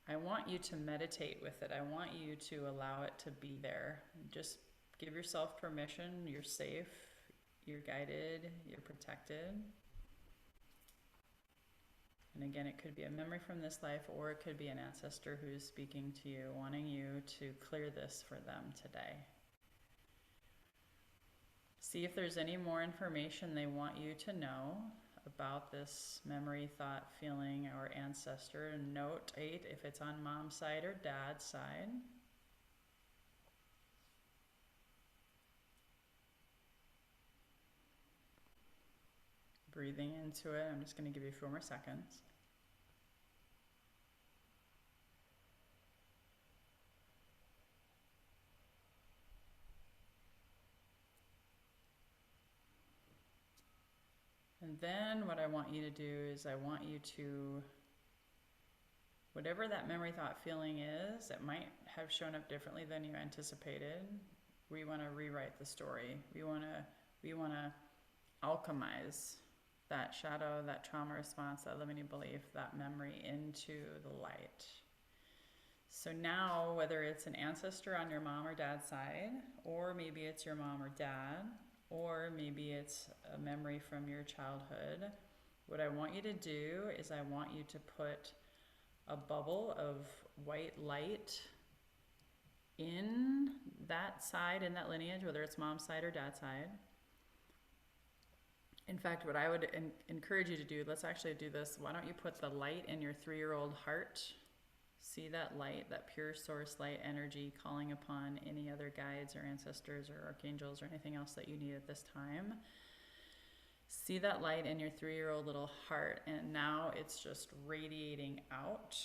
I want you to meditate with it. I want you to allow it to be there. Just give yourself permission. You're safe, you're guided, you're protected. And again, it could be a memory from this life, or it could be an ancestor who's speaking to you, wanting you to clear this for them today. See if there's any more information they want you to know about this memory, thought, feeling, or ancestor. And note if it's on mom's side or dad's side. breathing into it. I'm just going to give you a few more seconds. And then what I want you to do is I want you to, whatever that memory, thought, feeling is, it might have shown up differently than you anticipated. We want to rewrite the story. We want to alchemize that shadow, that trauma response, that limiting belief, that memory into the light. So now, whether it's an ancestor on your mom or dad's side, or maybe it's your mom or dad, or maybe it's a memory from your childhood, what I want you to do is I want you to put a bubble of white light in that side, in that lineage, whether it's mom's side or dad's side. In fact, what I would encourage you to do, let's actually do this. Why don't you put the light in your 3-year-old heart? See that light, that pure source light energy calling upon any other guides or ancestors or archangels or anything else that you need at this time. See that light in your 3-year-old little heart, and now it's just radiating out.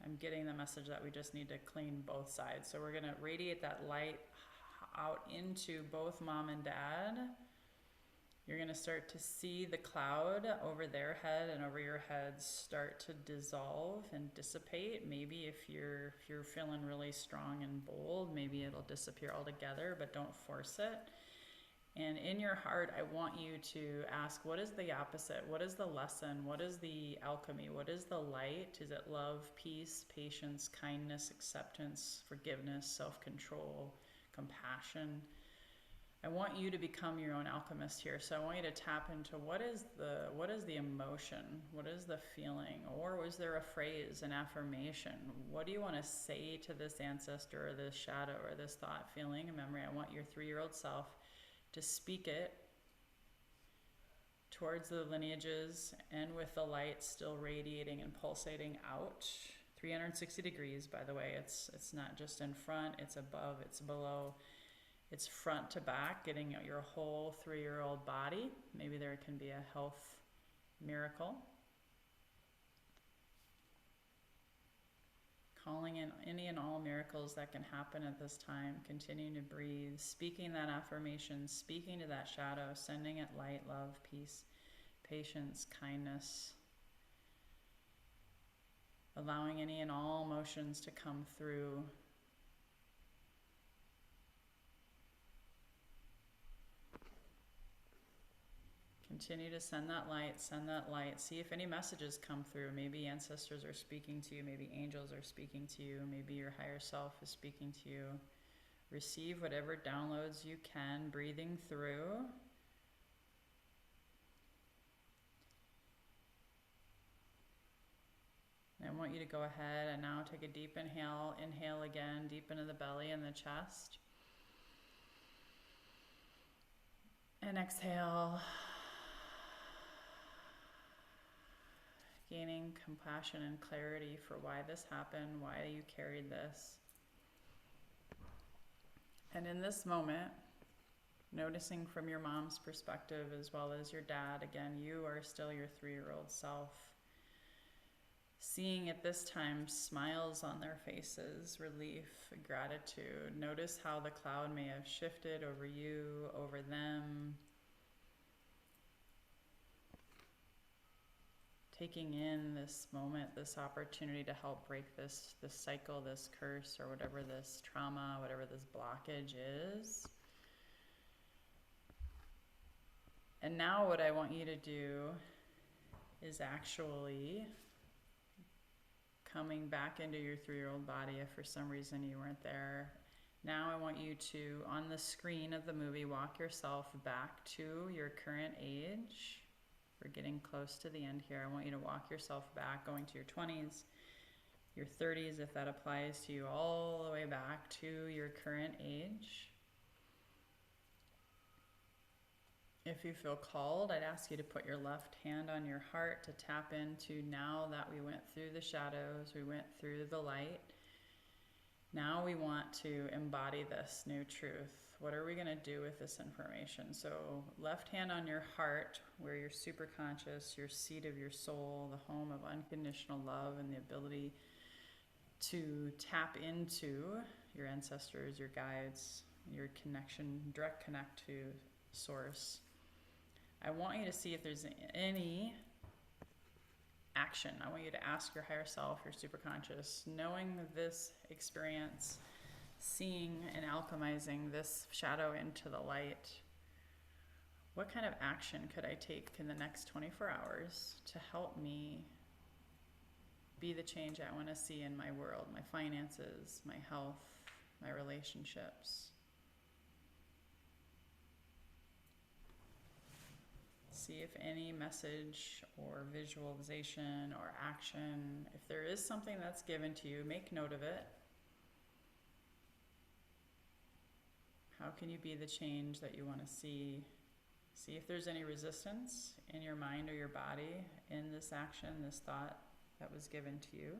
I'm getting the message that we just need to clean both sides. So we're going to radiate that light out into both mom and dad. You're going to start to see the cloud over their head and over your head start to dissolve and dissipate. Maybe if you're feeling really strong and bold, maybe it'll disappear altogether, but don't force it. And in your heart, I want you to ask, what is the opposite? What is the lesson? What is the alchemy? What is the light? Is it love, peace, patience, kindness, acceptance, forgiveness, self-control, compassion? I want you to become your own alchemist here. So I want you to tap into what is the emotion? What is the feeling? Or was there a phrase, an affirmation? What do you want to say to this ancestor or this shadow or this thought, feeling, a memory? I want your 3-year-old self to speak it towards the lineages and with the light still radiating and pulsating out 360 degrees, by the way. It's not just in front, it's above, it's below. It's front to back, getting your whole 3-year-old body. Maybe there can be a health miracle. Calling in any and all miracles that can happen at this time. Continuing to breathe, speaking that affirmation, speaking to that shadow, sending it light, love, peace, patience, kindness. Allowing any and all emotions to come through. Continue to send that light, send that light. See if any messages come through. Maybe ancestors are speaking to you. Maybe angels are speaking to you. Maybe your higher self is speaking to you. Receive whatever downloads you can, breathing through. And I want you to go ahead and now take a deep inhale. Inhale again, deep into the belly and the chest. And exhale. Gaining compassion and clarity for why this happened, why you carried this. And in this moment, noticing from your mom's perspective as well as your dad, again, you are still your 3-year-old self. Seeing at this time smiles on their faces, relief, gratitude. Notice how the cloud may have shifted over you, over them. Taking in this moment, this opportunity to help break this cycle, this curse, or whatever this trauma, whatever this blockage is. And now what I want you to do is actually coming back into your 3-year-old body if for some reason you weren't there. Now I want you to, on the screen of the movie, walk yourself back to your current age. We're getting close to the end here. I want you to walk yourself back, going to your 20s, your 30s, if that applies to you, all the way back to your current age. If you feel called, I'd ask you to put your left hand on your heart to tap into, now that we went through the shadows, we went through the light, Now we want to embody this new truth. What are we going to do with this information? So left hand on your heart, where you're super conscious, your seat of your soul, the home of unconditional love and the ability to tap into your ancestors, your guides, your connection, direct connect to source. I want you to see if there's any action. I want you to ask your higher self, your superconscious, knowing this experience, seeing and alchemizing this shadow into the light, what kind of action could I take in the next 24 hours to help me be the change I want to see in my world, my finances, my health, my relationships? See if any message or visualization or action, if there is something that's given to you, make note of it. How can you be the change that you want to see? See if there's any resistance in your mind or your body in this action, this thought that was given to you.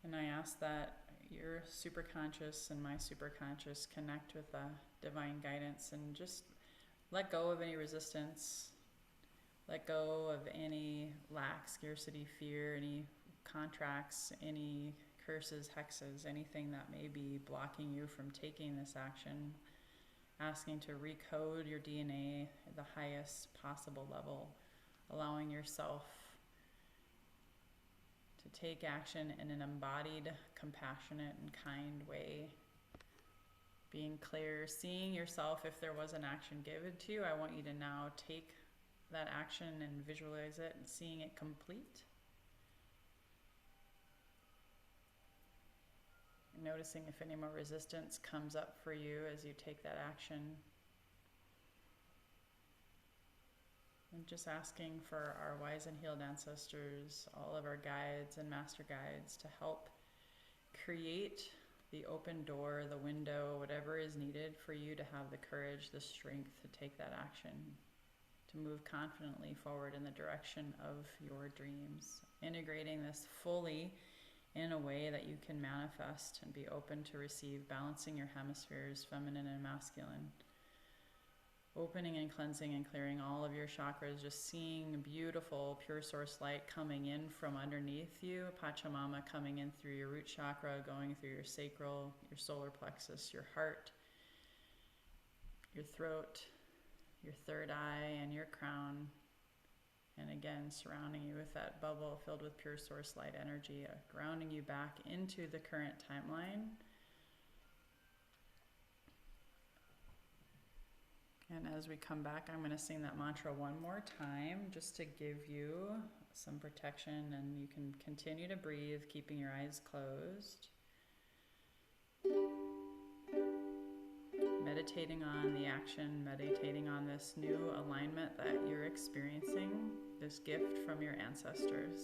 And I ask that your superconscious and my superconscious connect with the divine guidance and just let go of any resistance, let go of any lack, scarcity, fear, any contracts, any curses, hexes, anything that may be blocking you from taking this action. Asking to recode your DNA at the highest possible level, allowing yourself to take action in an embodied, compassionate, and kind way. Being clear, seeing yourself, if there was an action given to you, I want you to now take that action and visualize it and seeing it complete. Noticing if any more resistance comes up for you as you take that action. And just asking for our wise and healed ancestors, all of our guides and master guides, to help create the open door, the window, whatever is needed for you to have the courage, the strength to take that action, to move confidently forward in the direction of your dreams. Integrating this fully in a way that you can manifest and be open to receive, balancing your hemispheres, feminine and masculine. Opening and cleansing and clearing all of your chakras, just seeing beautiful pure source light coming in from underneath you, Pachamama coming in through your root chakra, going through your sacral, your solar plexus, your heart, your throat, your third eye, and your crown. And again, surrounding you with that bubble filled with pure source light energy, grounding you back into the current timeline. And as we come back, I'm going to sing that mantra one more time just to give you some protection, and you can continue to breathe, keeping your eyes closed. Meditating on the action, meditating on this new alignment that you're experiencing, this gift from your ancestors.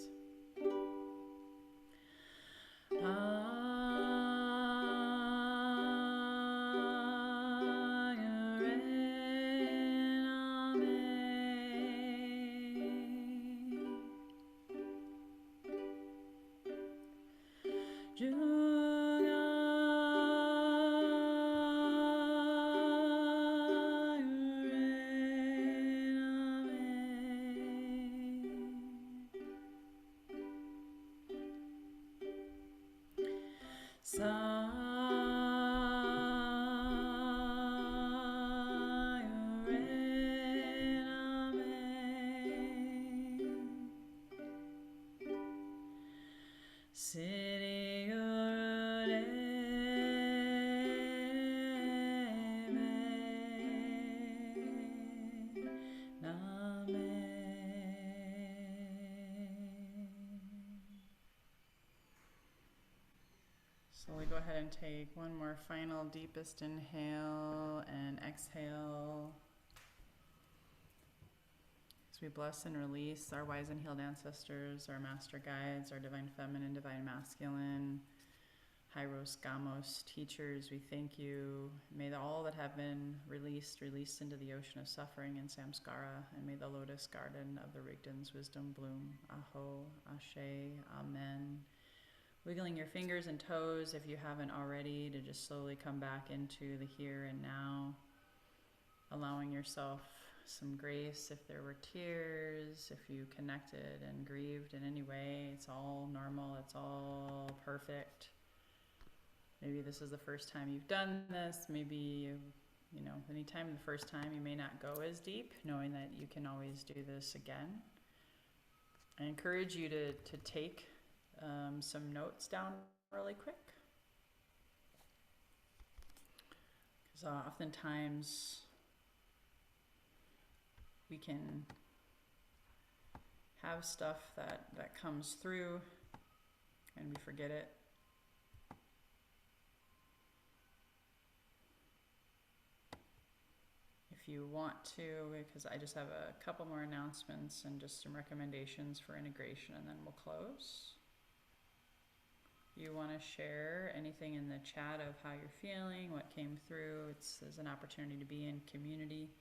So we go ahead and take one more final deepest inhale and exhale. As we bless and release our wise and healed ancestors, our master guides, our divine feminine, divine masculine, Hyros, Gamos, teachers, we thank you. May all that have been released into the ocean of suffering and samskara, and may the lotus garden of the Rigdon's wisdom bloom. Aho, Ashe, Amen. Wiggling your fingers and toes if you haven't already to just slowly come back into the here and now. Allowing yourself some grace if there were tears, if you connected and grieved in any way. It's all normal, it's all perfect. Maybe this is the first time you've done this. Maybe, anytime the first time you may not go as deep, knowing that you can always do this again. I encourage you to take some notes down really quick. Because oftentimes we can have stuff that comes through and we forget it. If you want to, because I just have a couple more announcements and just some recommendations for integration, and then we'll close. You want to share anything in the chat of how you're feeling, what came through. It's an opportunity to be in community.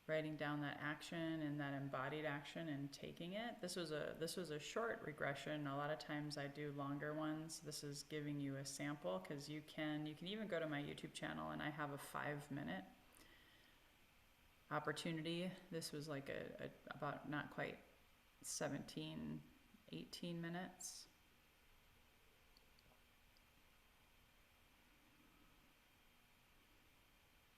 Writing down that action and that embodied action and taking it. This was a short regression. A lot of times I do longer ones. This is giving you a sample, because you can even go to my YouTube channel and I have a 5-minute opportunity. This was like about not quite 17, 18 minutes.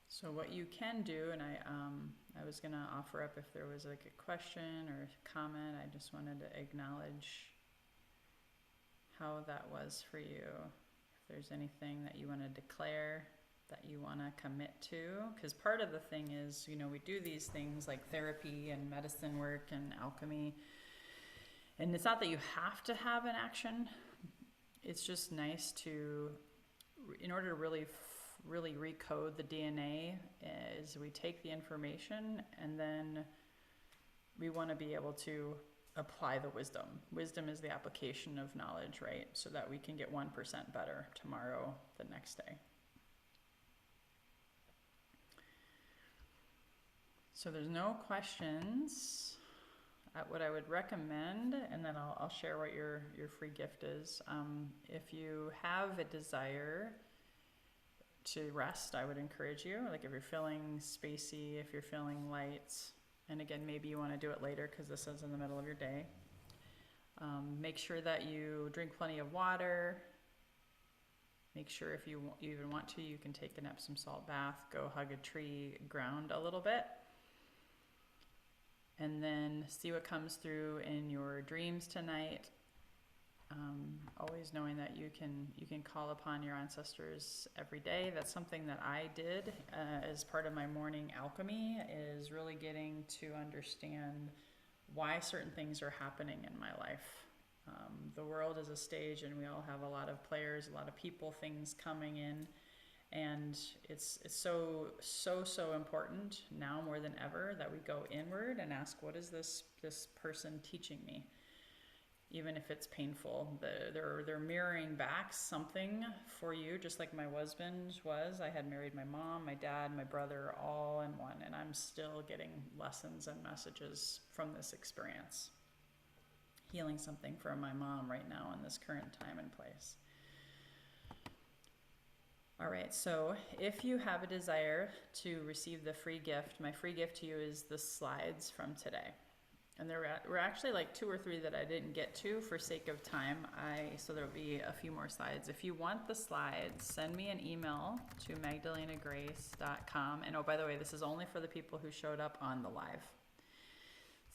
So what you can do, and I was going to offer up if there was like a question or a comment. I just wanted to acknowledge how that was for you. If there's anything that you want to declare, that you want to commit to, because part of the thing is, we do these things like therapy and medicine work and alchemy, and it's not that you have to have an action. It's just nice to, in order to really recode the DNA, is we take the information and then we want to be able to apply the wisdom. Wisdom is the application of knowledge, right? So that we can get 1% better tomorrow, the next day. So there's no questions. What I would recommend, and then I'll share what your free gift is. If you have a desire to rest, I would encourage you, like if you're feeling spacey, if you're feeling light, and again, maybe you want to do it later because this is in the middle of your day. Make sure that you drink plenty of water. Make sure if you even want to, you can take an Epsom salt bath, go hug a tree, ground a little bit, and then see what comes through in your dreams tonight. Always knowing that you can call upon your ancestors every day. That's something that I did as part of my morning alchemy, is really getting to understand why certain things are happening in my life. The world is a stage, and we all have a lot of players, a lot of people, things coming in, and it's so important now more than ever that we go inward and ask, what is this person teaching me? Even if it's painful, they're mirroring back something for you, just like my husband was. I had married my mom, my dad, my brother, all in one, and I'm still getting lessons and messages from this experience. Healing something from my mom right now in this current time and place. All right, so if you have a desire to receive the free gift, my free gift to you is the slides from today. And there were actually like 2 or 3 that I didn't get to for sake of time. So there'll be a few more slides. If you want the slides, send me an email to magdalenagrace.com. And oh, by the way, this is only for the people who showed up on the live.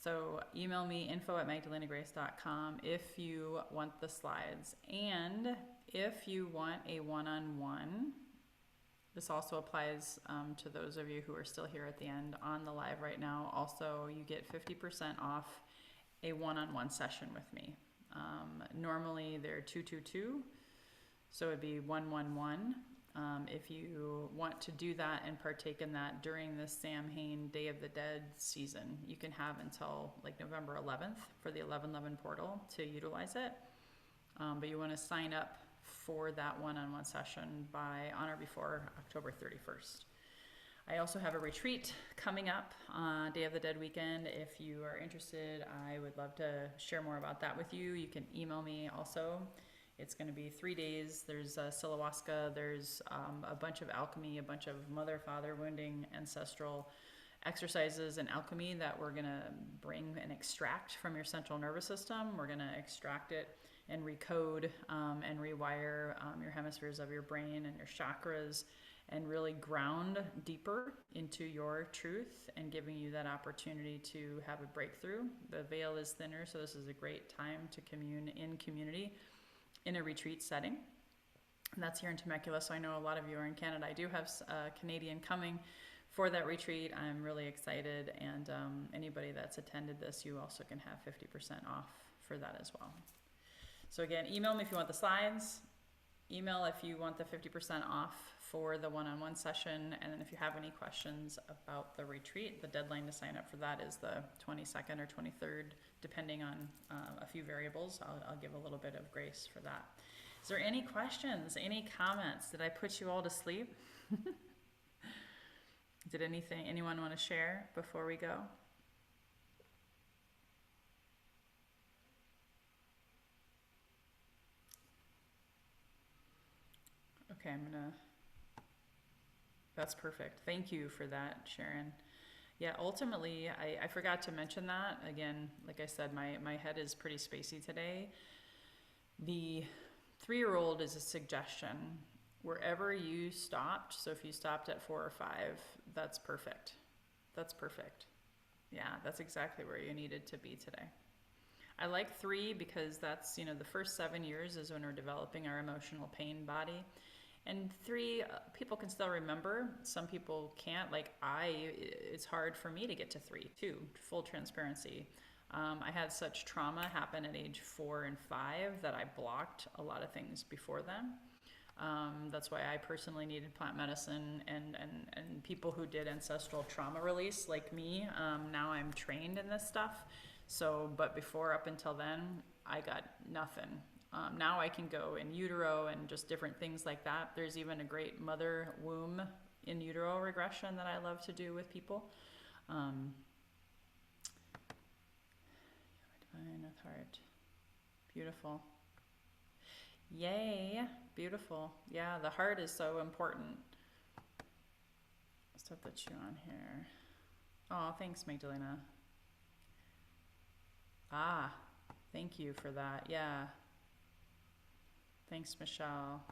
So email me info@magdalenagrace.com if you want the slides. And if you want a one-on-one, this also applies to those of you who are still here at the end on the live right now. Also, you get 50% off a one-on-one session with me. Normally they're 222, so it'd be 111. If you want to do that and partake in that during the Samhain Day of the Dead season, you can have until like November 11th for the 1111 portal to utilize it. But you want to sign up for that one-on-one session by on or before October 31st. I also have a retreat coming up on Day of the Dead weekend. If you are interested, I would love to share more about that with you. You can email me also. It's going to be 3 days. There's Silawaska, there's a bunch of alchemy, a bunch of mother, father, wounding, ancestral exercises and alchemy that we're going to bring and extract from your central nervous system. We're going to extract it and recode and rewire your hemispheres of your brain and your chakras, and really ground deeper into your truth and giving you that opportunity to have a breakthrough. The veil is thinner, so this is a great time to commune in community in a retreat setting. And that's here in Temecula, so I know a lot of you are in Canada. I do have a Canadian coming for that retreat. I'm really excited, and anybody that's attended this, you also can have 50% off for that as well. So again, email me if you want the slides. Email if you want the 50% off for the one-on-one session, and then if you have any questions about the retreat, the deadline to sign up for that is the 22nd or 23rd, depending on a few variables. I'll give a little bit of grace for that. Is there any questions, any comments? Did I put you all to sleep? Did anyone want to share before we go? Okay, that's perfect. Thank you for that, Sharon. Yeah, ultimately, I forgot to mention that. Again, like I said, my head is pretty spacey today. The 3-year-old is a suggestion. Wherever you stopped, so if you stopped at 4 or 5, that's perfect. That's perfect. Yeah, that's exactly where you needed to be today. I like 3 because that's, the first 7 years is when we're developing our emotional pain body. And 3, people can still remember. Some people can't. It's hard for me to get to 3 too, full transparency. I had such trauma happen at age 4 and 5 that I blocked a lot of things before then. That's why I personally needed plant medicine and people who did ancestral trauma release like me. Now I'm trained in this stuff. So, but before, up until then, I got nothing. Now I can go in utero and just different things like that. There's even a great mother womb in utero regression that I love to do with people. Divine with heart. Beautiful. Yay. Beautiful. Yeah, the heart is so important. Let's put you on here. Oh, thanks, Magdalena. Ah, thank you for that. Yeah. Thanks, Michelle.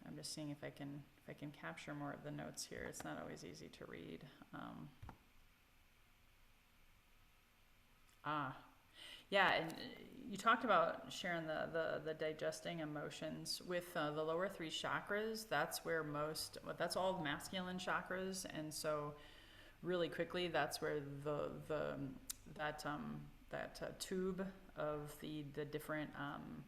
I'm just seeing if I can capture more of the notes here. It's not always easy to read. Yeah, and you talked about, Sharon, the digesting emotions with the lower 3 chakras. That's where that's all masculine chakras, and so really quickly, that's where that tube of the different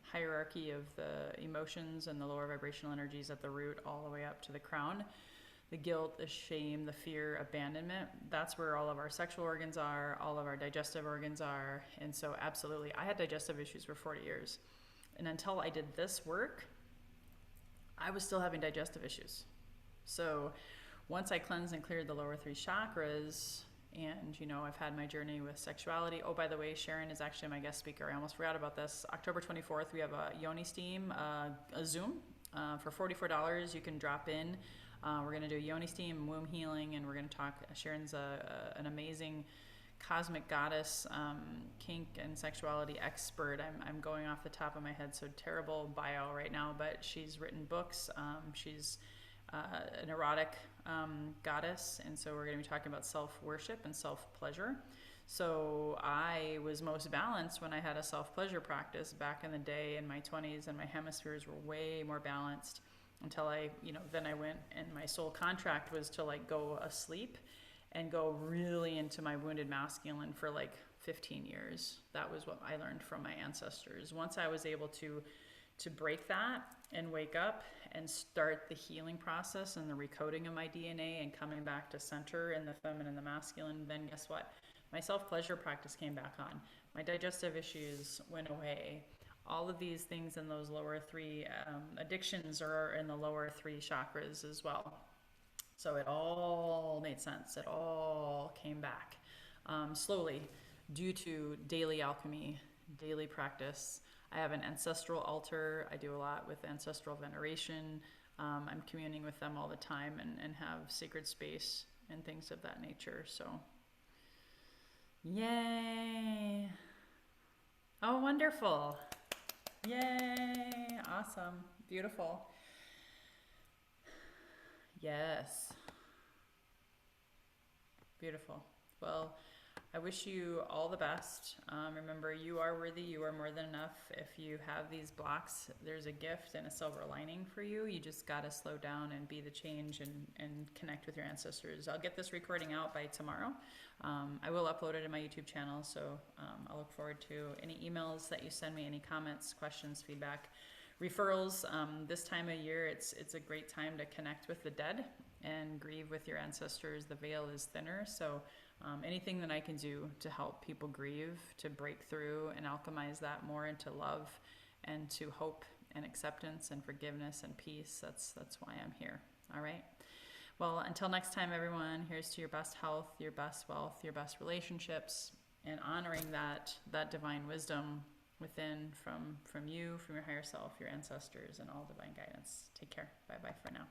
hierarchy of the emotions and the lower vibrational energies at the root all the way up to the crown. The guilt, the shame, the fear, abandonment, that's where all of our sexual organs are, all of our digestive organs are. And so absolutely, I had digestive issues for 40 years. And until I did this work, I was still having digestive issues. So once I cleansed and cleared the lower 3 chakras, and I've had my journey with sexuality. Oh, by the way, Sharon is actually my guest speaker. I almost forgot about this. October 24th, we have a Yoni Steam, a Zoom. For $44, you can drop in. We're going to do Yoni Steam, womb healing, and we're going to talk. Sharon's an amazing cosmic goddess, kink and sexuality expert. I'm going off the top of my head, so terrible bio right now, but she's written books. She's an erotic goddess, and so we're going to be talking about self-worship and self-pleasure. So I was most balanced when I had a self-pleasure practice back in the day in my 20s, and my hemispheres were way more balanced until then I went, and my soul contract was to go asleep and go really into my wounded masculine for 15 years. That was what I learned from my ancestors. Once I was able to to break that and wake up and start the healing process and the recoding of my DNA and coming back to center in the feminine and the masculine, then guess what? My self-pleasure practice came back on. My digestive issues went away. All of these things in those lower three addictions are in the lower three chakras as well. So it all made sense. It all came back slowly due to daily alchemy, daily practice. I have an ancestral altar. I do a lot with ancestral veneration. I'm communing with them all the time and have sacred space and things of that nature. So, yay. Oh, wonderful. Yay. Awesome. Beautiful. Yes. Beautiful. Well, I wish you all the best. Remember, you are worthy. You are more than enough. If you have these blocks, there's a gift and a silver lining for you. You just got to slow down and be the change and connect with your ancestors. I'll get this recording out by tomorrow. I will upload it in my YouTube channel, so I'll look forward to any emails that you send me, any comments, questions, feedback, referrals. This time of year, it's a great time to connect with the dead and grieve with your ancestors. The veil is thinner, so anything that I can do to help people grieve, to break through and alchemize that more into love and to hope and acceptance and forgiveness and peace, that's why I'm here. All right. Well, until next time, everyone, here's to your best health, your best wealth, your best relationships, and honoring that divine wisdom within from you, from your higher self, your ancestors, and all divine guidance. Take care. Bye-bye for now.